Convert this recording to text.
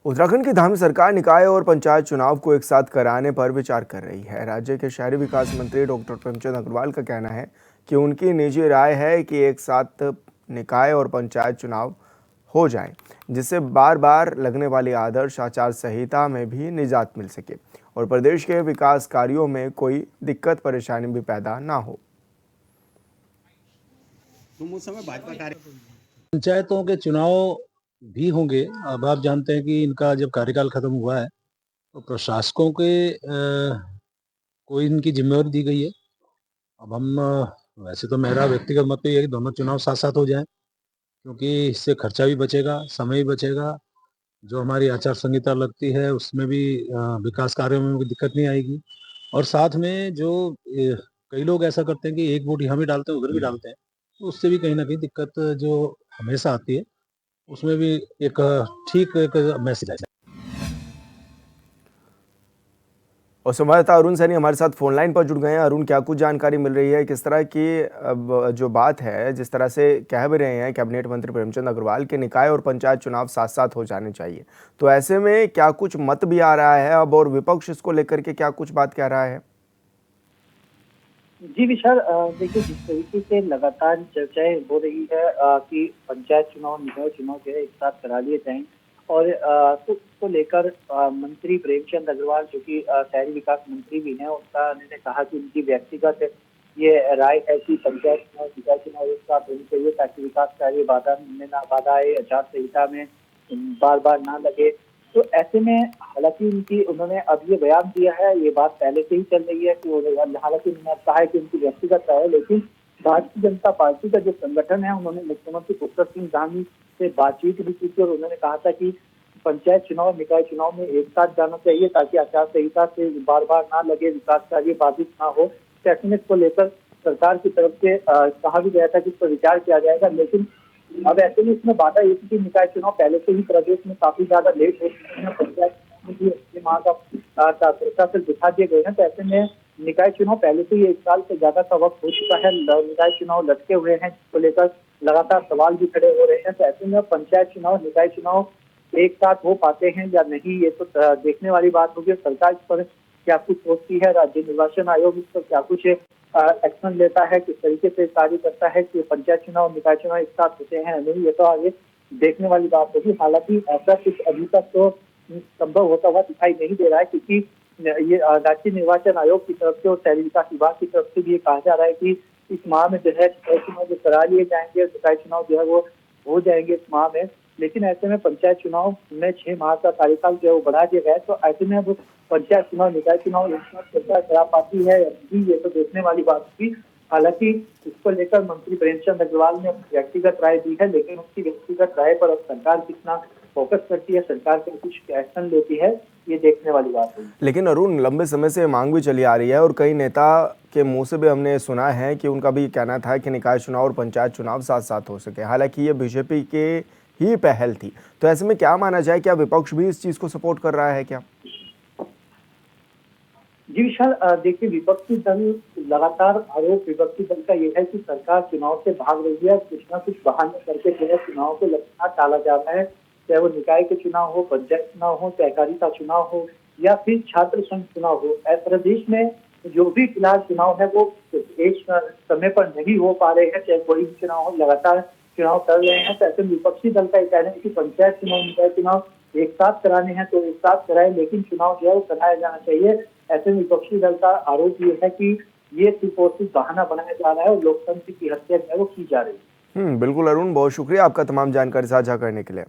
उत्तराखंड की धामी सरकार निकाय और पंचायत चुनाव को एक साथ कराने पर विचार कर रही है। राज्य के शहरी विकास मंत्री डॉक्टर प्रेमचंद अग्रवाल का कहना है कि उनकी निजी राय है कि एक साथ निकाय और पंचायत चुनाव हो जाए, जिससे बार बार लगने वाली आदर्श आचार संहिता में भी निजात मिल सके और प्रदेश के विकास कार्यों में कोई दिक्कत परेशानी भी पैदा ना हो। पंचायतों के चुनाव भी होंगे। अब आप जानते हैं कि इनका जब कार्यकाल खत्म हुआ है तो प्रशासकों के को इनकी जिम्मेवारी दी गई है। अब हम वैसे तो मेरा व्यक्तिगत मत तो ये है कि दोनों चुनाव साथ साथ हो जाएं, क्योंकि इससे खर्चा भी बचेगा, समय भी बचेगा। जो हमारी आचार संहिता लगती है उसमें भी विकास कार्यों में कोई दिक्कत नहीं आएगी। और साथ में जो कई लोग ऐसा करते हैं कि एक वोट यहाँ भी डालते हैं उधर भी डालते हैं, तो उससे भी कहीं ना कहीं दिक्कत जो हमेशा आती है उसमें भी एक ठीक एक मैसेज आ जाए। और संवाददाता अरुण सैनी हमारे साथ फोन लाइन पर जुड़ गए हैं। अरुण, क्या कुछ जानकारी मिल रही है, किस तरह की अब जो बात है, जिस तरह से कह भी रहे हैं कैबिनेट मंत्री प्रेमचंद अग्रवाल के निकाय और पंचायत चुनाव साथ साथ हो जाने चाहिए, तो ऐसे में क्या कुछ मत भी आ रहा है अब, और विपक्ष इसको लेकर के क्या कुछ बात कह रहा है? जी विशाल, देखिए जिस तरीके से लगातार चर्चाएं हो रही है कि पंचायत चुनाव निकाय चुनाव जो है एक साथ करा लिए जाएं और तो उसको लेकर मंत्री प्रेमचंद अग्रवाल जो कि शहरी विकास मंत्री भी हैं, उनका उन्होंने कहा कि उनकी व्यक्तिगत ये राय है कि पंचायत चुनाव निकाय चुनाव एक साथ होनी चाहिए ताकि विकास कार्य बाधा आए, आचार संहिता में बार बार ना लगे। तो ऐसे में हालांकि उन्होंने अब ये बयान दिया है, ये बात पहले से ही चल रही है कि हालांकि उन्होंने कहा है कि उनकी व्यक्तिगत राय है, लेकिन भारतीय जनता पार्टी का जो संगठन है उन्होंने मुख्यमंत्री पुष्कर सिंह धामी से बातचीत भी की थी और उन्होंने कहा था कि पंचायत चुनाव निकाय चुनाव में एक साथ जाना चाहिए ताकि आचार संहिता से बार बार ना लगे, विकास कार्य बाधित ना हो। तो को लेकर सरकार की तरफ से कहा भी गया था कि इस पर विचार किया जाएगा, लेकिन अब ऐसे में इसमें बाधा ये थी कि निकाय चुनाव पहले से ही प्रदेश में काफी ज्यादा लेट हो चुके हैं, पंचायत में भी अपने माह का सुरक्षा से दिखा दिए गए हैं। तो ऐसे में निकाय चुनाव पहले से ही 1 साल से ज्यादा का वक्त हो चुका है, निकाय चुनाव लटके हुए हैं, जिसको लेकर लगातार सवाल भी खड़े हो रहे हैं। तो ऐसे में पंचायत चुनाव निकाय चुनाव एक साथ हो पाते हैं या नहीं, ये तो देखने वाली बात होगी। सरकार इस पर क्या कुछ सोचती है, राज्य निर्वाचन आयोग इस पर क्या कुछ एक्शन लेता है, किस तरीके से कार्य करता है कि पंचायत चुनाव निकाय चुनाव एक साथ होते हैं नहीं, ये तो आगे देखने वाली बात होगी। हालांकि ऐसा कुछ अभी तक तो संभव होता हुआ दिखाई नहीं दे रहा है, क्योंकि ये राज्य निर्वाचन आयोग की तरफ से और शहरी विकास विभाग की तरफ से भी ये कहा जा रहा है कि इस माह में जो है निकाय चुनाव जो करा लिए जाएंगे, निकाय चुनाव जो है वो हो जाएंगे इस माह में। लेकिन ऐसे में पंचायत चुनाव में 6 माह का कार्यकाल जो है वो बढ़ा दिया गया है। तो ऐसे में अब पंचायत चुनाव निकाय चुनाव एक साथ सरकार करा पाती है या नहीं, ये तो देखने वाली बात थी। हालांकि इसको लेकर मंत्री प्रेमचंद अग्रवाल ने अपनी व्यक्तिगत राय दी है, लेकिन उसकी व्यक्तिगत राय पर अब सरकार कितना फोकस करती है, सरकार पर कुछ एक्शन लेती है, ये देखने वाली बात है। लेकिन अरुण, लंबे समय से मांग भी चली आ रही है और कई नेता के मुंह से भी हमने सुना है कि उनका भी कहना था कि निकाय चुनाव और पंचायत चुनाव साथ साथ हो सके। हालांकि ये बीजेपी के ही पहल थी, तो ऐसे में क्या माना जाए, क्या विपक्ष भी इस चीज को सपोर्ट कर रहा है क्या? जी विशाल, देखिए विपक्षी दल लगातार आरोप विपक्षी दल का ये है कि सरकार चुनाव से भाग रही है, कुछ ना कुछ बहाने करके जो है चुनाव को लगातार टाला जा रहा है, चाहे वो निकाय के चुनाव हो, पंचायत चुनाव हो, सहकारिता चुनाव हो या फिर छात्र संघ चुनाव हो। प्रदेश में जो भी फिलहाल चुनाव है वो एक समय पर नहीं हो पा रहे हैं, चाहे कोई भी चुनाव हो, लगातार चुनाव कर रहे हैं। तो ऐसे विपक्षी दल का ये कहना है कि पंचायत चुनाव निकाय चुनाव एक साथ कराने हैं तो एक साथ कराए, लेकिन चुनाव जो है वो कराया जाना चाहिए। ऐसे में विपक्षी दल का आरोप ये है कि ये सिर्फ और सिर्फ बहाना बनाया जा रहा है और लोकतंत्र की हत्या जो है वो की जा रही है। बिल्कुल अरुण, बहुत शुक्रिया आपका तमाम जानकारी साझा करने के लिए।